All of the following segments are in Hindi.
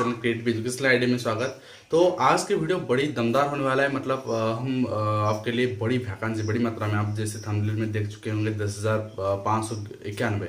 चैनल क्रिएटिव एजुकेशन आईडी में स्वागत। तो आज की वीडियो बड़ी दमदार होने वाला है। मतलब हम आपके लिए बड़ी वैकेंसी बड़ी मात्रा में, आप जैसे थंबनेल में देख चुके होंगे 10,591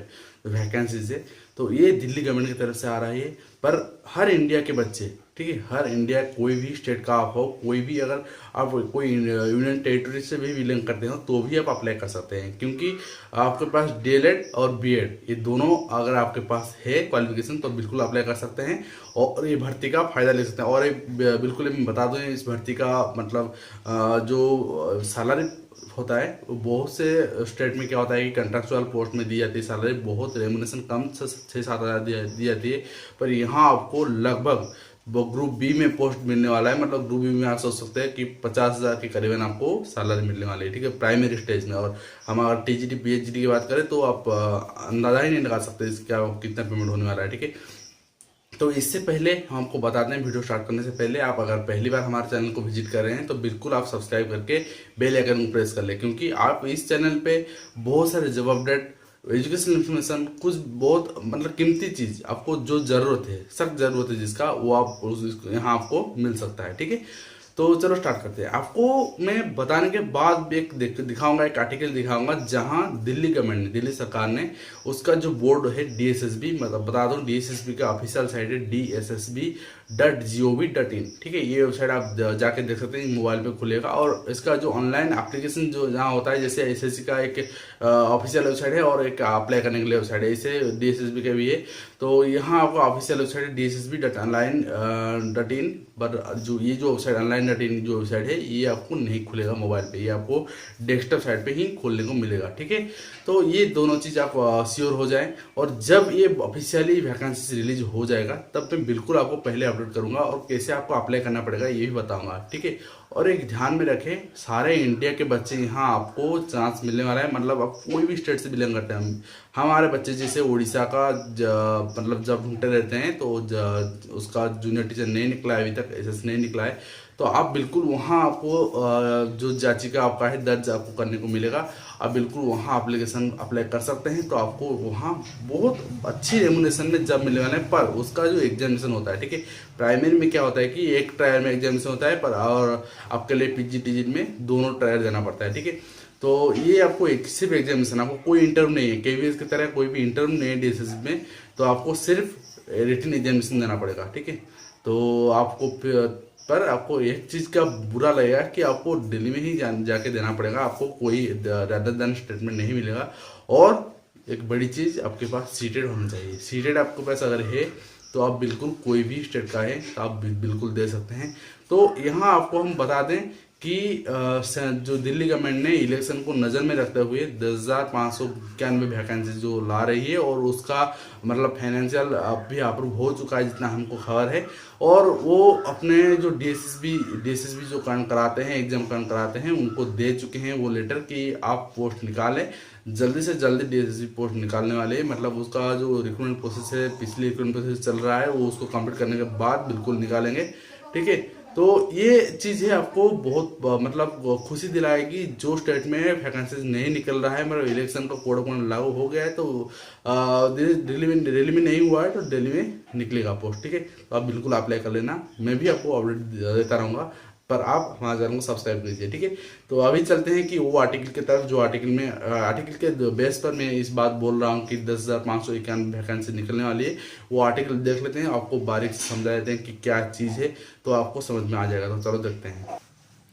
वैकेंसीज है। तो ये दिल्ली गवर्नमेंट की तरफ से आ रहा है, पर हर इंडिया के बच्चे, ठीक है, हर इंडिया कोई भी स्टेट का आप हो, कोई भी अगर आप कोई यूनियन टेरिटरी से भी बिलोंग करते हो तो भी आप अप्लाई कर सकते हैं, क्योंकि आपके पास डीएलएड और बीएड ये दोनों अगर आपके पास है क्वालिफिकेशन तो बिल्कुल अप्लाई कर सकते हैं और ये भर्ती का फायदा ले सकते हैं। और एक बिल्कुल मैं बता दूं, इस भर्ती का मतलब जो सैलरी होता है वो बहुत से स्टेट में क्या होता है कि कंट्रेक्चुअल पोस्ट में दी जाती है सैलरी, बहुत रेमुनेशन कम 6-7 हज़ार दी जाती है, पर यहाँ आपको लगभग वो ग्रुप बी में पोस्ट मिलने वाला है। मतलब ग्रुप बी में आप सोच सकते हैं कि 50,000 के करीबन आपको सैलरी मिलने वाली है, ठीक है, प्राइमरी स्टेज में। और हम अगर टीजीटी पीएचडी की बात करें तो आप अंदाजा ही नहीं लगा सकते इसका कितना पेमेंट होने वाला है, ठीक है। तो इससे पहले हम आपको बता दें, वीडियो स्टार्ट करने से पहले आप अगर पहली बार हमारे चैनल को विजिट कर रहे हैं तो बिल्कुल आप सब्सक्राइब करके बेल आइकन को प्रेस कर लें, क्योंकि आप इस चैनल पे बहुत सारे जॉब अपडेट, एजुकेशन इन्फॉर्मेशन, कुछ बहुत मतलब कीमती चीज़ आपको जो ज़रूरत है, सख्त ज़रूरत है जिसका, वो आप यहाँ आपको मिल सकता है, ठीक है। तो चलो स्टार्ट करते हैं। आपको मैं बताने के बाद एक दिखाऊंगा, एक आर्टिकल दिखाऊंगा जहां दिल्ली गवर्नमेंट ने, दिल्ली सरकार ने उसका जो बोर्ड है डीएसएसबी, मतलब बता दूं डीएसएसबी का ऑफिशियल साइट है DSSB.gov.in, ठीक है। ये वेबसाइट आप जाके देख सकते हैं, मोबाइल पे खुलेगा। और इसका जो ऑनलाइन एप्लीकेशन जो जहाँ होता है, जैसे एसएससी का एक ऑफिशियल वेबसाइट है और एक अप्लाई करने के लिए वेबसाइट है, इसे डीएसएसबी का भी है। तो यहाँ आपको ऑफिशियल वेबसाइट है DSSB.online.in, पर जो ये जो वेबसाइट online.in जो वेबसाइट है ये आपको नहीं खुलेगा मोबाइल पे, ये आपको डेस्कटॉप साइट पे ही खोलने को मिलेगा, ठीक है। तो ये दोनों चीज़ आप श्योर हो जाएं, और जब ये ऑफिशियली वैकेंसी रिलीज हो जाएगा तब मैं बिल्कुल आपको पहले अपडेट करूंगा और कैसे आपको अप्लाई करना पड़ेगा ये भी बताऊंगा, ठीक है। और एक ध्यान में रखें, सारे इंडिया के बच्चे यहाँ आपको चांस मिलने वाला है। मतलब आप कोई भी स्टेट से बिलोंग करते हैं, हमारे बच्चे जैसे उड़ीसा का मतलब जब ढूंढते रहते हैं तो उसका जूनियर टीचर नहीं निकला है, अभी तक एसएस नहीं निकला है, तो आप बिल्कुल वहाँ आपको जो याचिका आपका है दर्ज आपको करने को मिलेगा। आप बिल्कुल वहाँ एप्लीकेशन अप्लाई कर सकते हैं, तो आपको वहाँ बहुत अच्छी रेमुनेशन में जॉब मिलने वाला है। पर उसका जो एग्जामिनेशन होता है, ठीक है, प्राइमरी में क्या होता है कि एक ट्रायल में एग्जामिनेशन होता है, पर और आपके लिए पीजी में दोनों ट्रायल देना पड़ता है, ठीक है। तो ये आपको एक सिर्फ एग्जामिनेशन, आपको कोई इंटरव्यू नहीं है, केवीएस की तरह कोई भी इंटरव्यू नहीं है डीएसएस में, तो आपको सिर्फ रिटन एग्जामिनेशन देना पड़ेगा, ठीक है। तो आपको पर आपको एक चीज़ का बुरा लगेगा कि आपको दिल्ली में ही जाके देना पड़ेगा, आपको कोई रदर देन स्टेटमेंट नहीं मिलेगा। और एक बड़ी चीज़, आपके पास सीटेड होना चाहिए। सीटेड आपके पास अगर है तो आप बिल्कुल कोई भी स्टेट का है तो आप बिल्कुल दे सकते हैं। तो यहाँ आपको हम बता दें कि जो दिल्ली गवर्नमेंट ने इलेक्शन को नज़र में रखते हुए 10,591 वैकेंसी जो ला रही है, और उसका मतलब फाइनेंशियल भी अप्रूव हो चुका है जितना हमको खबर है। और वो अपने जो डीएसएसबी जो काम कराते हैं, एग्जाम काम कराते हैं, उनको दे चुके हैं वो लेटर कि आप पोस्ट निकालें, जल्दी से जल्दी डीएसएसबी पोस्ट निकालने वाले हैं। मतलब उसका जो रिक्रूटमेंट प्रोसेस है, पिछली रिक्रूटमेंट प्रोसेस चल रहा है, वो उसको कंप्लीट करने के बाद बिल्कुल निकालेंगे, ठीक है। तो ये चीज़ है आपको बहुत मतलब खुशी दिलाएगी। जो स्टेट में वैकेंसीज नहीं निकल रहा है, मतलब इलेक्शन का कोड ऑफ लागू हो गया है, तो दिल्ली में नहीं हुआ है तो दिल्ली में निकलेगा पोस्ट, ठीक है। तो आप बिल्कुल अप्लाई कर लेना, मैं भी आपको अपडेट देता रहूँगा, पर आप हमारे चैनल को सब्सक्राइब कीजिए, ठीक है। तो अभी चलते हैं कि वो आर्टिकल की तरफ, जो आर्टिकल के बेस पर मैं इस बात बोल रहा हूँ कि 10,591 वैकेंसी निकलने वाली है। वो आर्टिकल देख लेते हैं, आपको बारीक से समझा देते हैं कि क्या चीज़ है, तो आपको समझ में आ जाएगा। तो चलो देखते हैं।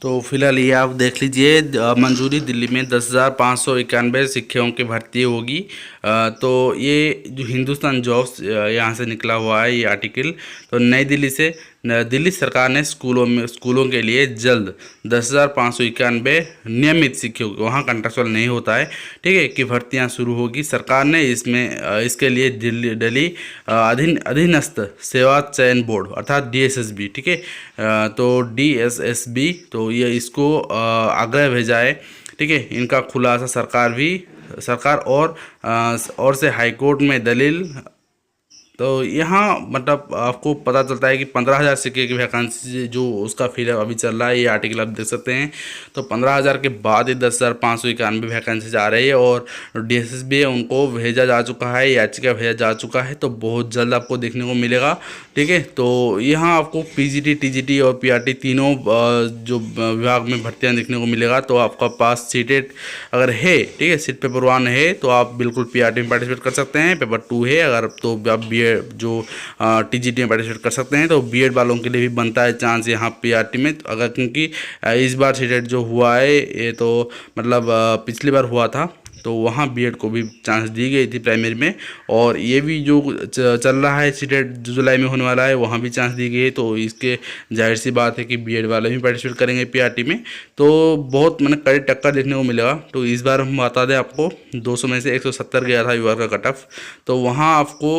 तो फिलहाल ये आप देख लीजिए, मंजूरी दिल्ली में 10,591 शिक्षकों की भर्ती होगी। तो ये जो हिंदुस्तान जॉब्स यहाँ से निकला हुआ है ये आर्टिकल। तो नई दिल्ली से दिल्ली सरकार ने स्कूलों के लिए जल्द 10,591 नियमित शिक्षकों, वहाँ कंट्रेक्चुअल नहीं होता है, ठीक है, कि भर्तियाँ शुरू होगी। सरकार ने इसके लिए दिल्ली अधीनस्थ सेवा चयन बोर्ड अर्थात डीएसएसबी, ठीक है, तो डीएसएसबी, तो ये इसको आग्रह भेजा है, ठीक है। इनका खुलासा सरकार और से हाईकोर्ट में दलील तो यहाँ मतलब आपको पता चलता है कि 15,000 सिक्के की वैकेंसी जो उसका फिलअप अभी चल रहा है, ये आर्टिकल आप देख सकते हैं। तो 15,000 के बाद ही 10,591 वैकेंसी आ रही है और DSSB उनको भेजा जा चुका है, याचिका भेजा जा चुका है, तो बहुत जल्द आपको देखने को मिलेगा। ठीक है, तो यहाँ आपको PGT, TGT और PRT तीनों जो विभाग में भर्तियाँ देखने को मिलेगा। तो आपका पास सीटेट अगर है, ठीक है, सीट पेपर 1 है तो आप बिल्कुल PRT में पार्टिसिपेट कर सकते हैं। पेपर 2 है अगर तो आप जो TGT में पार्टिसिपेट कर सकते हैं। तो B.Ed वालों के लिए भी बनता है चांस यहाँ PRT में, अगर क्योंकि इस बार सीटेट जो हुआ है ये तो मतलब पिछली बार हुआ था तो वहाँ B.Ed को भी चांस दी गई थी प्राइमरी में, और ये भी जो चल रहा है सीटेट जो जुलाई में होने वाला है वहाँ भी चांस दी गई है। तो इसके जाहिर सी बात है कि B.Ed वाले भी पार्टिसिपेट करेंगे PRT में, तो बहुत मैंने कड़ी टक्कर देखने को मिलेगा। तो इस बार हम बता दें आपको 200 में से 170 गया था विभाग का कट ऑफ। तो वहाँ आपको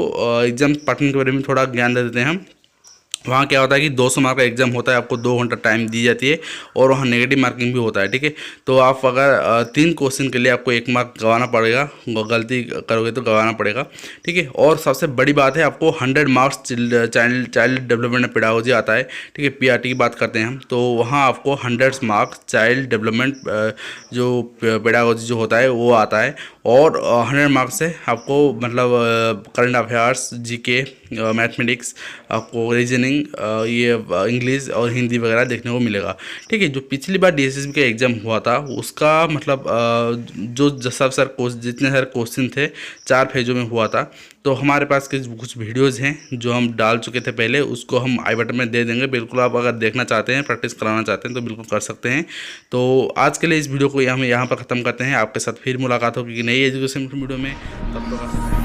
एग्ज़ाम पैटर्न के बारे में थोड़ा ज्ञान दे देते हैं हम। वहाँ क्या होता है कि 200 मार्क का एग्जाम होता है, आपको 2 घंटा टाइम दी जाती है और वहाँ नेगेटिव मार्किंग भी होता है। ठीक है, तो आप अगर 3 क्वेश्चन के लिए आपको 1 मार्क गंवाना पड़ेगा, गलती करोगे तो गंवाना पड़ेगा। ठीक है, और सबसे बड़ी बात है आपको 100 मार्क्स चाइल्ड डेवलपमेंट पेडागोजी आता है। ठीक है, PRT की बात करते हैं हम, तो वहाँ आपको 100 मार्क्स चाइल्ड डेवलपमेंट जो पेडागोजी जो होता है वो आता है, और 100 मार्क्स से आपको मतलब करंट अफेयर्स, GK, मैथमेटिक्स, आपको रीजनिंग, ये इंग्लिश और हिंदी वगैरह देखने को मिलेगा। ठीक है, जो पिछली बार DSSB का एग्ज़ाम हुआ था उसका मतलब जो सब जितने सारे क्वेश्चन थे 4 फेजों में हुआ था। तो हमारे पास कुछ वीडियोज़ हैं जो हम डाल चुके थे पहले, उसको हम आई बटन में दे देंगे। बिल्कुल आप अगर देखना चाहते हैं, प्रैक्टिस कराना चाहते हैं तो बिल्कुल कर सकते हैं। तो आज के लिए इस वीडियो को हम यहाँ पर ख़त्म करते हैं। आपके साथ फिर मुलाकात होगी नई एजुकेशन वीडियो में, तब तक